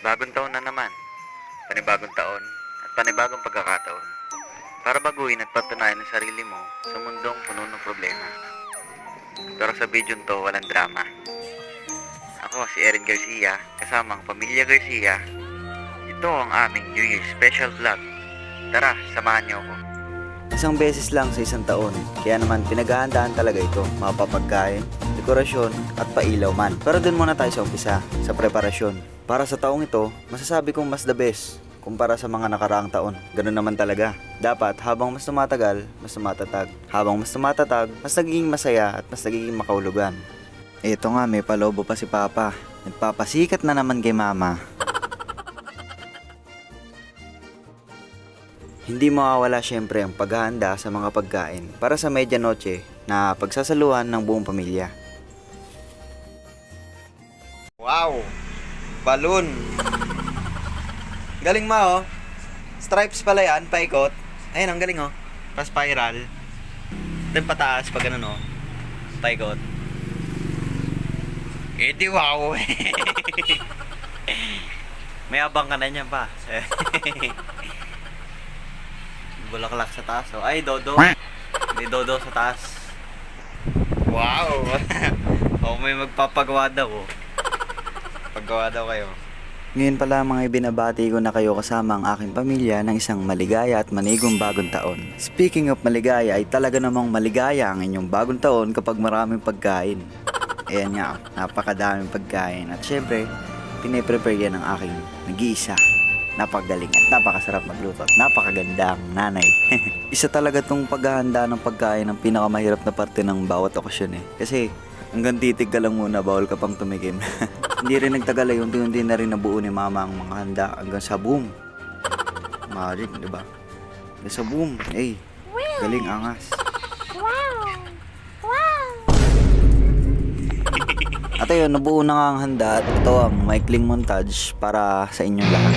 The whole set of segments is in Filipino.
Bagong taon na naman, panibagong taon at panibagong pagkakataon para baguhin at patunayan ang sarili mo sa mundong puno ng problema. Pero sa video to, walang drama. Ako si Erin Garcia, kasama ang Pamilya Garcia. Ito ang aming New Year special vlog. Tara, samahan niyo ako. Isang beses lang sa isang taon, kaya naman pinaghahandaan talaga ito, mapapagkain, dekorasyon at pailaw man. Pero dun muna tayo sa umpisa, sa preparasyon. Para sa taong ito, masasabi kong mas the best kumpara sa mga nakaraang taon. Ganun naman talaga. Dapat habang mas tumatagal, mas tumatatag. Habang mas tumatatag, mas nagiging masaya at mas nagiging makahulugan. Ito nga, may palobo pa si Papa. Nagpapasikat na naman kay Mama. Hindi mawawala syempre ang paghahanda sa mga pagkain para sa medianoche na pagsasaluhan ng buong pamilya. Wow! Balloon! Galing ma oh! Stripes pala yan, paikot. Ayun, ang galing oh. Pa-spiral. Then pataas pag ganun oh. Paikot. Eh di wow! May abang ka na niyan pa. Bulaklak sa taas oh. Ay, dodo. May dodo sa taas. Wow! Oh, may magpapagawa daw oh. Paggawa daw kayo. Ngayon pala mga ibinabati ko na kayo kasama ang aking pamilya ng isang maligaya at manigong bagong taon. Speaking of maligaya, ay talaga namang maligaya ang inyong bagong taon kapag maraming pagkain. Ayan nga, napakadaming pagkain. At syempre, piniprepare yan ng aking nag-iisa. Napakagaling at napakasarap magluto at napakagandang nanay. Isa talaga tong paghahanda ng pagkain ang pinakamahirap na parte ng bawat okasyon eh. Kasi hanggang titig ka lang muna, bawal ka pang tumikim. Hindi rin nagtagal ay unti-unti na rin nabuo ni Mama ang mga handa hanggang sa boom. Marig, di ba? Hanggang sa boom. Eh, galing angas. At ayun, nabuo na nga ang handa at ito ang maikling montage para sa inyong lahat.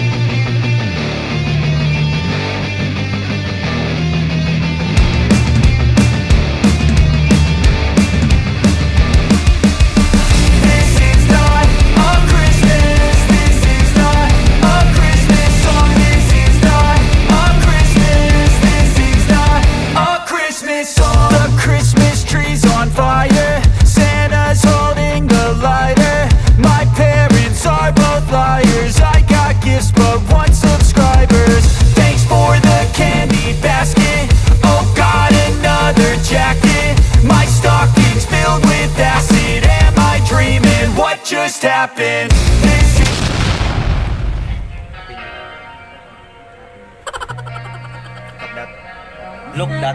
Just happened. Look that.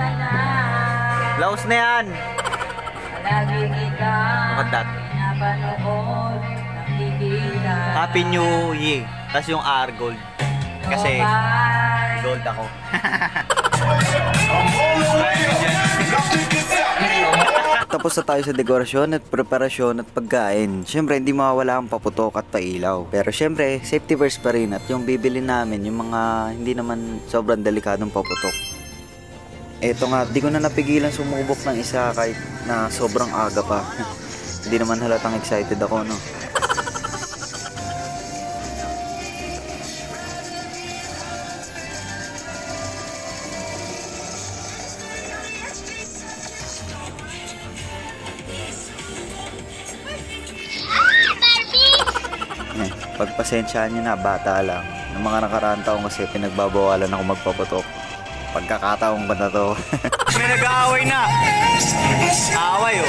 Laos na yan. Look at that. Happy New Year. Tapos yung R gold. Kasi gold ako. Tapos na tayo sa dekorasyon at preparasyon at pagkain. Syempre, hindi mawawala ang paputok at pailaw. Pero syempre, safety first pa rin. At yung bibili namin, yung mga hindi naman sobrang delikadong paputok. Eto nga, di ko na napigilan sumubok ng isa kahit na sobrang aga pa. Hindi naman halatang excited ako, no? Pagpasensyaan nyo na, bata lang. Ng mga nakaraan taong kasi pinagbabawalan ako magpaputok. Pagkakataong ba na to? May nag-aaway na! Aaway oh!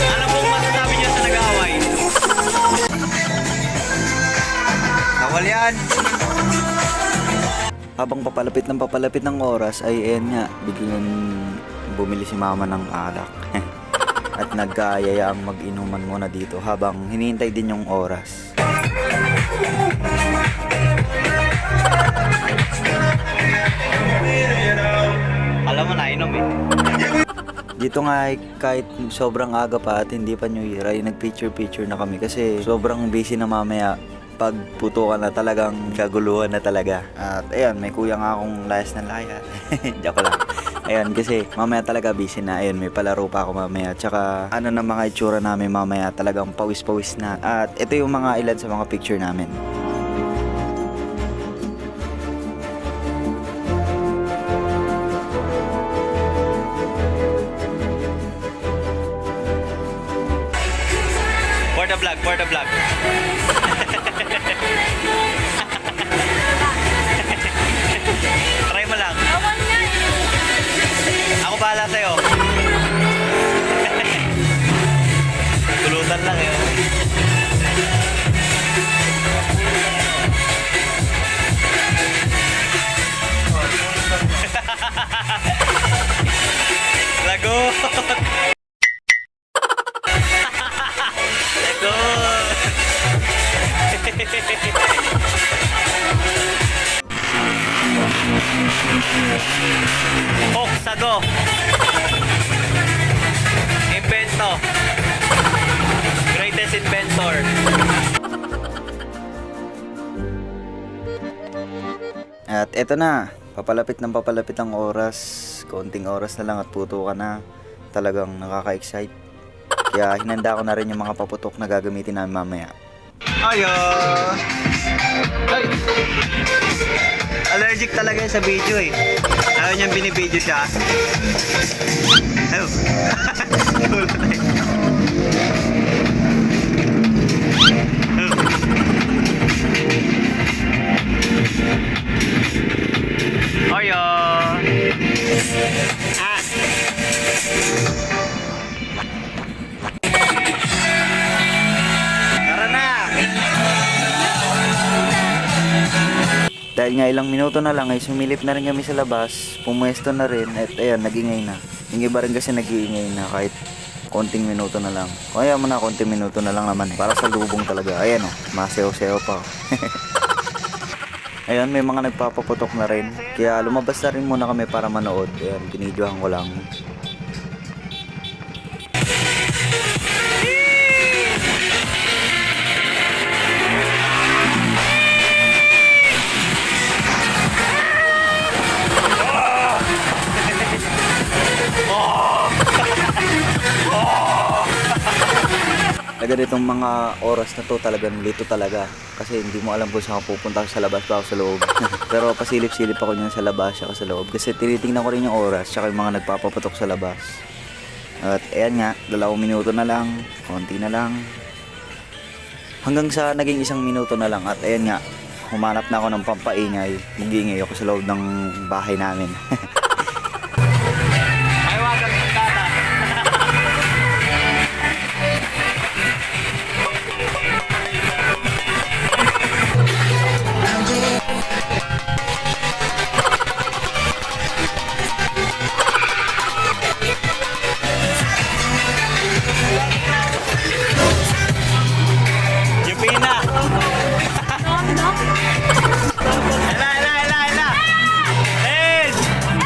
Ano pong masasabi nyo sa nag-aaway? Nawal yan! Habang papalapit ng oras ay nga, biglang bumili si Mama ng alak. At nagkayayaang mag-inuman muna dito habang hinihintay din yung oras. Alam mo na, inom eh. Dito nga kahit sobrang aga pa at hindi pa New Year ay nag-picture na kami kasi sobrang busy na mamaya. Pag putukan na talagang kaguluhan na talaga. At ayan, may kuya nga akong layas ng laya. Joke lang. Ayan, kasi mamaya talaga busy na. Ayun, may palaro pa ako mamaya. Tsaka ano na mga itsura namin mamaya, talagang pawis-pawis na. At ito yung mga ilan sa mga picture namin. For the vlog, for the vlog. Try mo lang. Ako bahala sa'yo. Tulutan lang yun. Lagot! Lagot! Sago! Invento! Greatest inventor! At eto na, papalapit ang oras. Konting oras na lang at puto ka na. Talagang nakaka-excite. Kaya hinanda ko na rin yung mga paputok na gagamitin namin mamaya. Ayo! Ay! Allergic talaga yun sa video eh. Ayaw niyang binibideo siya. Ayaw. Ayo! Ah! Tara na! Dahil nga ilang minuto na lang ay sumilip na rin kami sa labas, pumuesto na rin at ayan, nag-ingay na. Yung iba rin kasi nag-iingay na kahit konting minuto na lang. Kaya mo na konting minuto na lang naman para sa lubong talaga. Ayan o, masew-sew pa. Ayan, may mga nagpapaputok na rin. Kaya lumabas na rin muna kami para manood. Ayan, binidyohan ko lang. Agad itong mga oras na to talagang lito talaga kasi hindi mo alam kung saan ka pupunta sa labas ba o sa loob. Pero pasilip-silip ako niyan sa labas at sa loob kasi tinitingnan ko rin yung oras tsaka yung mga nagpapaputok sa labas. At ayan nga, 2 minuto na lang, konti na lang. Hanggang sa naging 1 minuto na lang at ayan nga, humanap na ako ng pampaingay. Mag-iingay ako sa loob ng bahay namin. Ay, wag kang tata. Yung pina. Ela. 10, 9,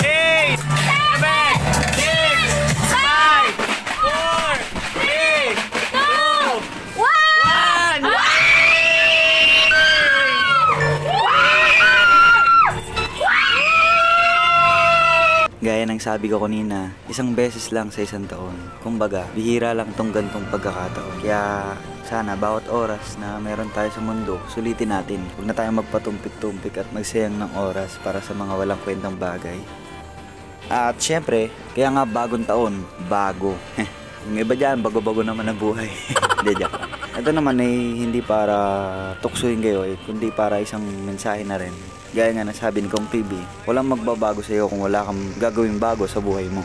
8, 7, 6, 5, 4, 3, 2, 1. Gaya ng sabi ko kanina, 1 beses lang sa 1 taon. Kumbaga, bihira lang tong gantong pagkakataon. Kaya sana bawat oras na meron tayo sa mundo, sulitin natin. Huwag na tayong magpatumpik-tumpik at magsayang ng oras para sa mga walang kwentang bagay. At syempre, kaya nga bagong taon, bago. Yung iba dyan, bago-bago naman ang buhay. Hindi, joke lang. Ito naman ay hindi para tuksuin kayo, kundi para isang mensahe na rin. Gaya nga nasabi ni Kong PB, walang magbabago sa iyo kung wala kang gagawing bago sa buhay mo.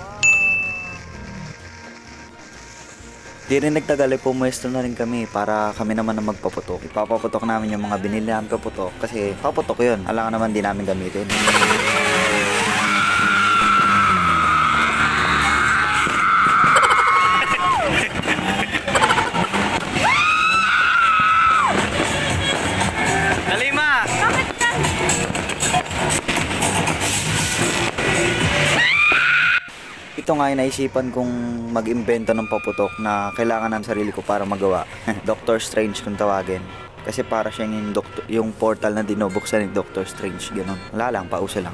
Di rin nagtagal ay pumuesto na rin kami para kami naman na magpaputok. Ipapaputok namin yung mga binili namin paputok kasi paputok yun. Alangan naman din namin gamitin. Dalima! Ito nga ay naisipan kong mag-imbento ng paputok na kailangan ng sarili ko para magawa. Doctor Strange kung tawagin. Kasi para siyang yung portal na dinubuksan ni Doctor Strange. Ganun. Wala lang, pauso lang.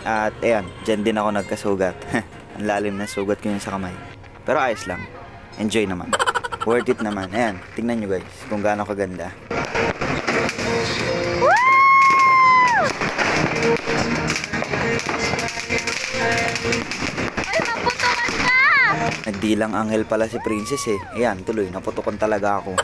At ayan, dyan din ako nagkasugat. Ang lalim na sugat ko yun sa kamay. Pero ayos lang. Enjoy naman. Worth it naman. Ayan, tingnan nyo guys kung gaano kaganda. Ay, maputukan ka! Nagdilang anghel pala si Princess eh. Ayan, tuloy, naputukan talaga ako.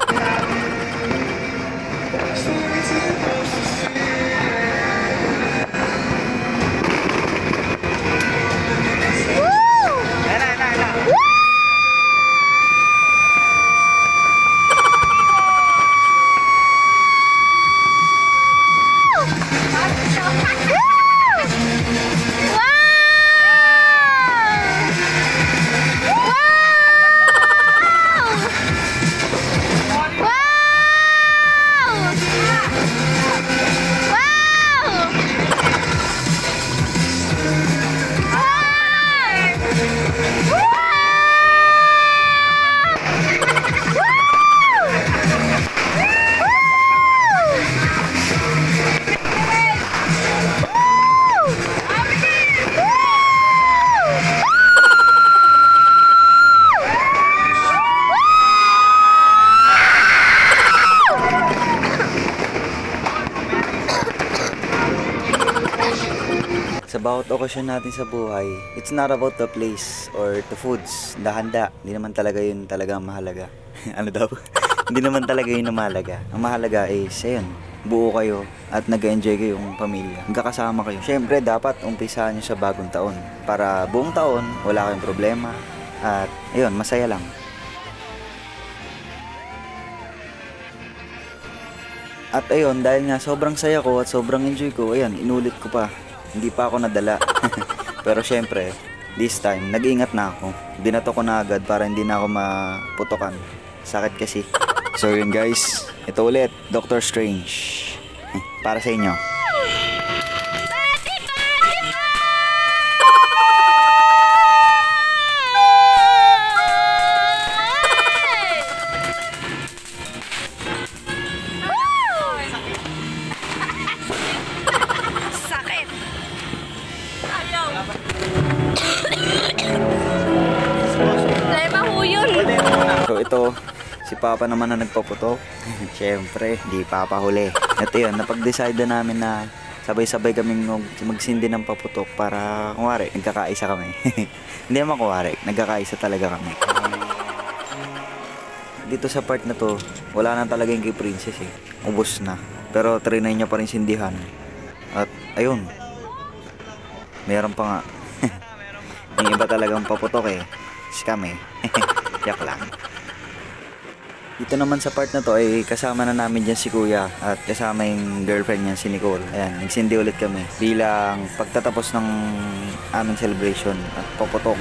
Sa bawat okasyon natin sa buhay, it's not about the place or the foods, the handa. Hindi naman talaga yun talaga ang mahalaga. Ano daw? Hindi naman talaga yun ang mahalaga. Ang mahalaga is, ayun, buo kayo at nag-enjoy kayong pamilya. Magkakasama kayo. Siyempre, dapat umpisahan nyo sa bagong taon. Para buong taon, wala kayong problema. At, ayun, masaya lang. At ayun, dahil nga sobrang saya ko at sobrang enjoy ko, ayun, inulit ko pa. Hindi pa ako nadala. Pero syempre, this time, nag-iingat na ako. Binato ko na agad para hindi na ako maputokan. Sakit kasi. So yun guys, ito ulit, Doctor Strange. Para sa inyo. Sakit! Dahil mahuyol. So ito, si Papa naman na nagpaputok. Siyempre, di papahuli. At yun, napag-decide na namin na sabay-sabay kaming magsindi ng paputok para, kunwari, nagkakaisa kami. Hindi naman kunwari, nagkakaisa talaga kami. Dito sa part na to, wala na talaga yung kay Princess eh. Ubus na. Pero trinay niya pa rin sindihan. At ayun, meron pa nga. Yung iba talagang paputok eh. Scam eh. Yak lang. Dito naman sa part na to ay kasama na namin dyan si Kuya at kasama yung girlfriend niya si Nicole. Ayan, nagsindi ulit kami bilang pagtatapos ng aming celebration at paputok.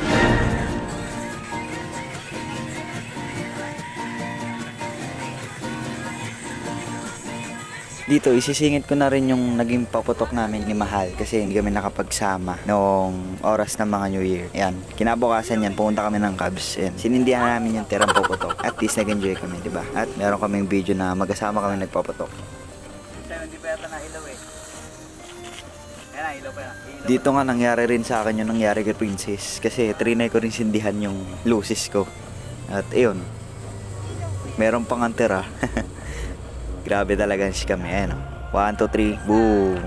Dito, isisingit ko na rin yung naging paputok namin ni Mahal kasi hindi kami nakapagsama noong oras ng mga New Year. Yan, kinabukasan yan, pumunta kami ng Cubs. Yan, sinindihan namin yung tirang paputok. At least nag-enjoy kami, di ba? At meron kaming video na magkasama kami nagpaputok. Hindi pa yata nailaw eh. Ayan, ilaw pa yan. Dito nga nangyari rin sa akin yung nangyari kay Princess kasi trinay ko rin sindihan yung lucis ko. At ayun, meron pang antera. Grabe talaga si kami. Ayan o. 1, 2, 3. Boom.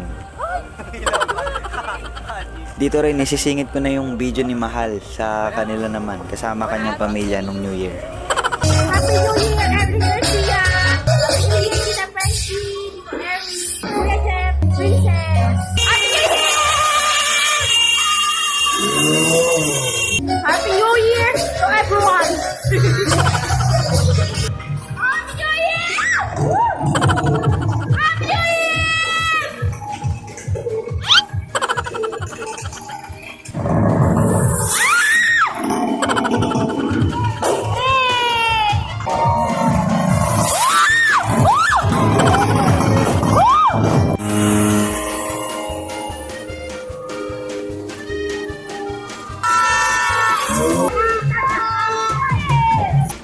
Dito rin, isisingit ko na yung video ni Mahal sa kanila naman. Kasama kanyang pamilya nung New Year. Happy New Year, Every Garcia! Happy New Year, Tita Frenchie, Tito Mary, Kuya Jeff, Princess! Happy New Year! Happy New Year to everyone! Happy New Year! Happy New Year!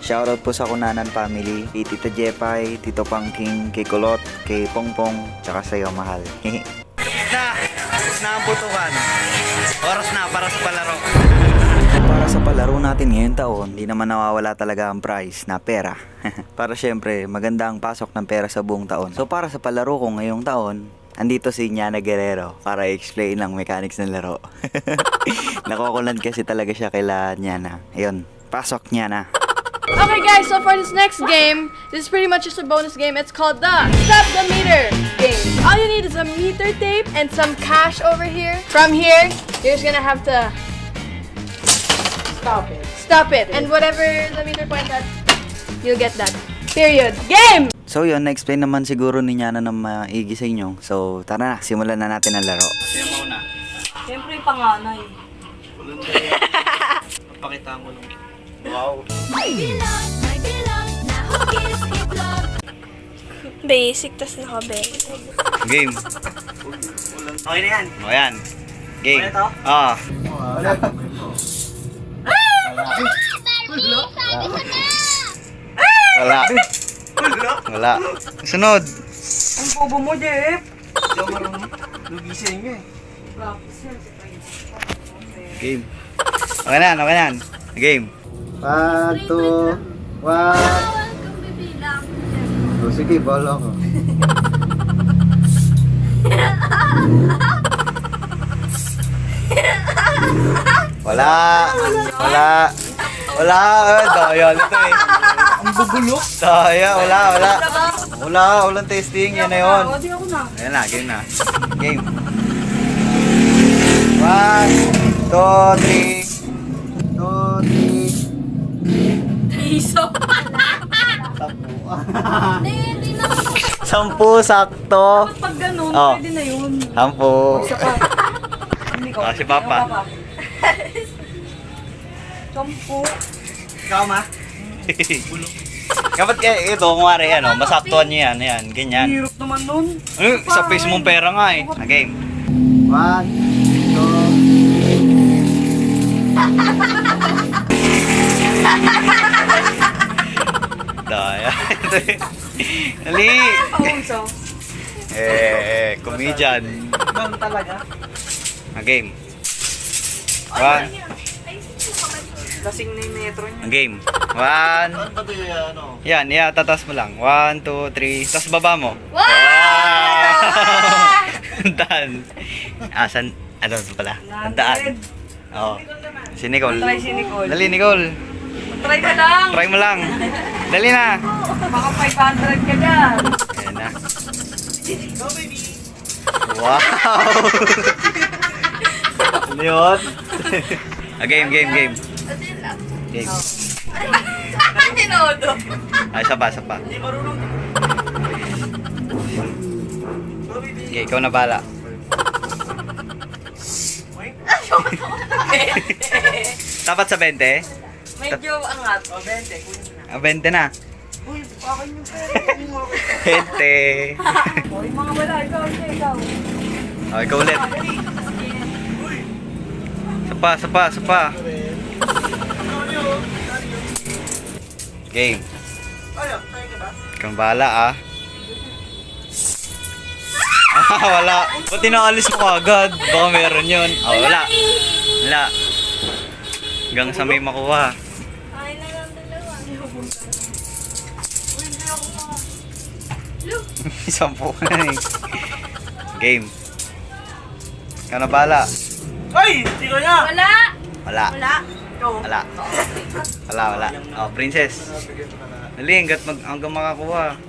Shoutout po sa Kunanan family, kay Tito Jepay, Tito Pangking, kay Kulot, kay Pongpong, tsaka sa'yo Mahal. Na ang putukan. Oras na para sa palaro. Para sa palaro natin ngayong taon, di naman nawawala talaga ang prize na pera. Para syempre, maganda ang pasok ng pera sa buong taon. So para sa palaro ko ngayong taon, andito si Nyana Guerrero para i-explain lang mechanics ng laro. Nakukulan kasi talaga siya kila Nyana. Ayun, pasok Nyana. Okay guys, so for this next game, this is pretty much just a bonus game. It's called the Stop the Meter game. All you need is a meter tape and some cash over here. From here, you're just gonna have to stop it. And whatever the meter points at, you'll get that. Period. Game! So yun, na-explain naman siguro ni Nyana na maigi sa inyo. So tara na, simulan na natin ang laro. Siyempre, panganay. Pakita mo lang. Basic, tas naka-bell. Game. Okay na yan. O yan. Game. Ano to? Ah. Wala. Wala. Sunod. Ang bobo mo, Jeff. Hindi ako marunong. Lugisin niyo eh. Game. Okay na, okay na. Game. 1, 2, 1. Oh, sige, bala ako. Wala. Wala. Wala. Daya nito eh. Ang bubulok. Daya, wala, wala. Wala, walang testing. Yan na yun. Di ako na. Ayan na, game na. Game. 1, 2, 3. 2, 3. Piso. 10 sakto. Pag ganun, Oh. pwede na yun. 10. Hindi ko. Ah, si Papa. Sampu. Ikaw ma? Kapag ito, kumari ano, masaktuhan niyo yan, yan, ganyan. Hirap naman nun. Sa face mong pera nga eh. Na game. 1, 2. Daya. Dali. Paunso. Comedian. Ganun talaga. Na game. 1. Lasing na yung metro niya. Game. 1. Yan, tatas mo lang. 1, 2, 3. Tapos baba mo. Wow! Daan. Asan? Ano pala? Daan. Oo. Si Nicole. Try si Nicole. Dali, Nicole. Try ka lang. Try mo lang. Dali na. Baka 500 ka dyan. Ayan na. Wow! Ano yun? Game. Game. Tinodo. Ay, isa pa. Okay, ikaw na bala. Tapat sa 20? Medyo angat. O, 20. 20 na. Uy, akin yung pera. 20. O, yung mga wala. Ikaw. Okay, ikaw ulit. Sapa. Game. Ikaw na bala ah. Wala. Ba't tinaalis mo agad? Baka meron yun. Wala. Hanggang sa may makuha. Ay na lang dalawa. Sampu na eh. Game. Ikaw na bala. Ay! Hindi ko na! Wala. Wala. Oh, princess. Dali, hanggang makakuha.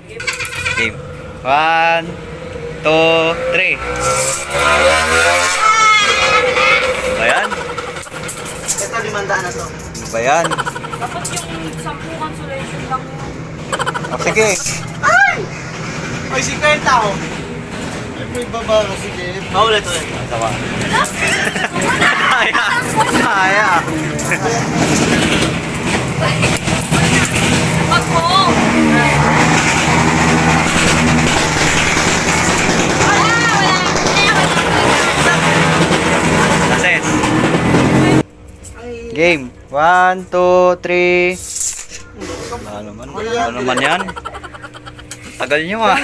Game. 1, 2, 3. Ba yan? Ito, 500 na to. Ano ba yan? Dapat yung 10 consolation lang yun. Oh, sige. Ay, 50 ako. Ay, may baba kasi din. Maulit. Sawa. Kaya. Success. Game. 1, 2, 3. Ano naman yan? Tagal nyo ah.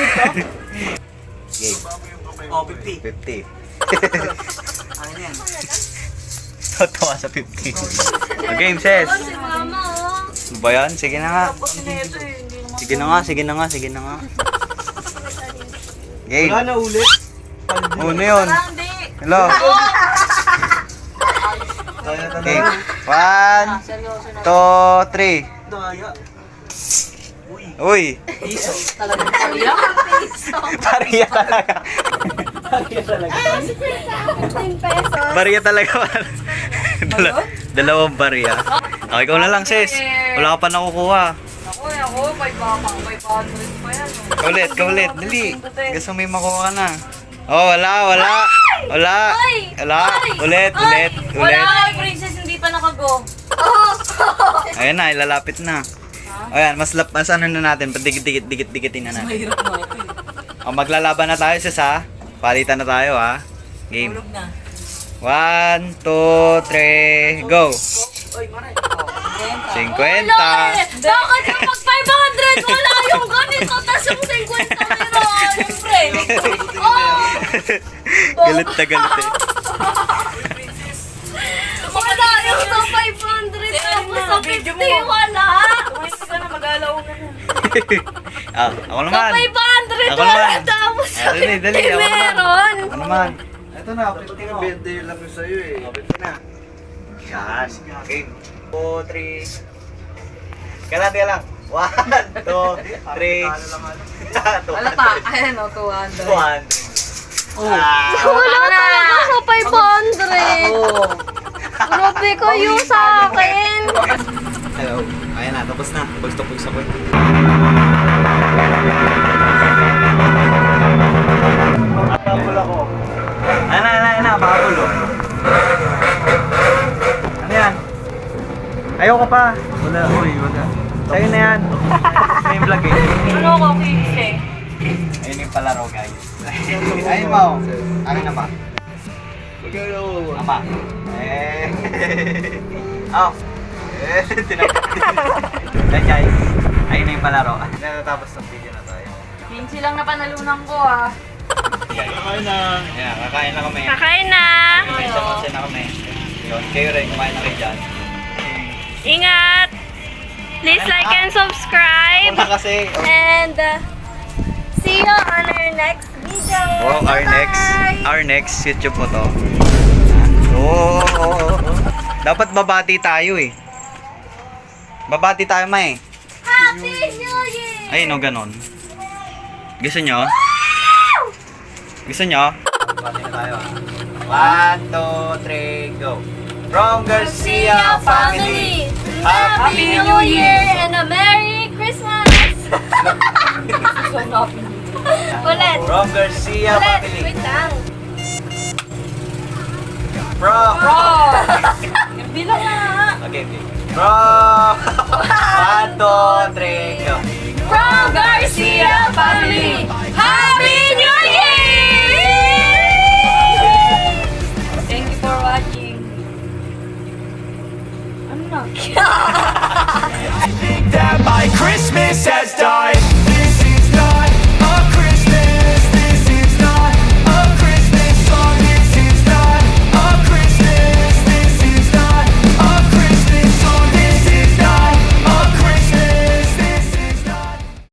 Game. Oh, 50. 50. Ano yan? Tuwa sa 15. Game, sis. Si mama, oh. Ano ba yan? Sige na nga. Sige na nga, sige na nga, sige na nga. Game. Wala na ulit. Ano yun? Hello. Game. 1, 2, 3. Daya. Uy. Pariya talaga. 15 pesos. Bariya talaga. Dalawang bariya. Okay, ikaw na lang, sis. Wala ka pa nakukuha. Ako, 500 pa yan. Kaulit, kaulit. Dali. Gusto may makuha ka na. Oh, wala. Wala. Ulit. Princess, hindi pa nakago. Ayun na, ilalapit na. Ayan, mas ano na natin, dikit-dikitin na natin. Mahirap na ito eh. O, maglalaban na tayo, sis, ha? Palitan na tayo, ha? Game. Tulog na. 1, 2, 3, go! 50. Bakit yung mag 500? Wala yung ganito. Tapos yung 50 meron. Siyempre. Oh! Galit na galit eh. Wala yung sa 500. Tapos sa 50 wala. Tumayo ka na, mag-alaw ka na. Ako Sa naman. 500 Ako wala. naman. Tapos sa Dali, 50 dali. Ako naman. meron. Ako naman. Ito na, 20 lang yung sa'yo eh. 50 na. Yan. Game. 2, 3. Kaya lang. 1, 2, 3. Alata, ayan o, 200. 200. Wala talaga sa 500. Grabe kayo sa akin. Hello. Ayan na, tapos na. Pagstopos ako. Babul ako. Ano, babul oh. Ano yan? Ayaw ka pa. Wala. Sa'yo na yan. May vlog eh. Ano ko, Kinsey? Ayun yung palaro guys. Ayun mo. Akin na ba? Ama. Oh. Then guys, ayun na yung palaro. Natatapos ng video na tayo. Kinsey lang na panalunan ko ah. Kakain na. Ayan, kakain na kami. Kakain na. May samonse na kami. Yun, kayo rin, kumain na kayo dyan. Ingat. Please like and subscribe. Una kasi. And see you on our next video. Oh, Bye-bye. our next YouTube mo to. Oo. Dapat babati tayo eh. Babati tayo, ma eh. Happy New Year! Ay, no, ganon. Gusto nyo? Gusto nyo? Babati na tayo ah. 1, 2, 3, go. From Garcia family. Happy New Year and a Merry Christmas! Ulit. From Garcia Ulit. family. Wait lang. From. Bilang na nga. Okay. From. 1, 2, 3, go. From Garcia family. Happy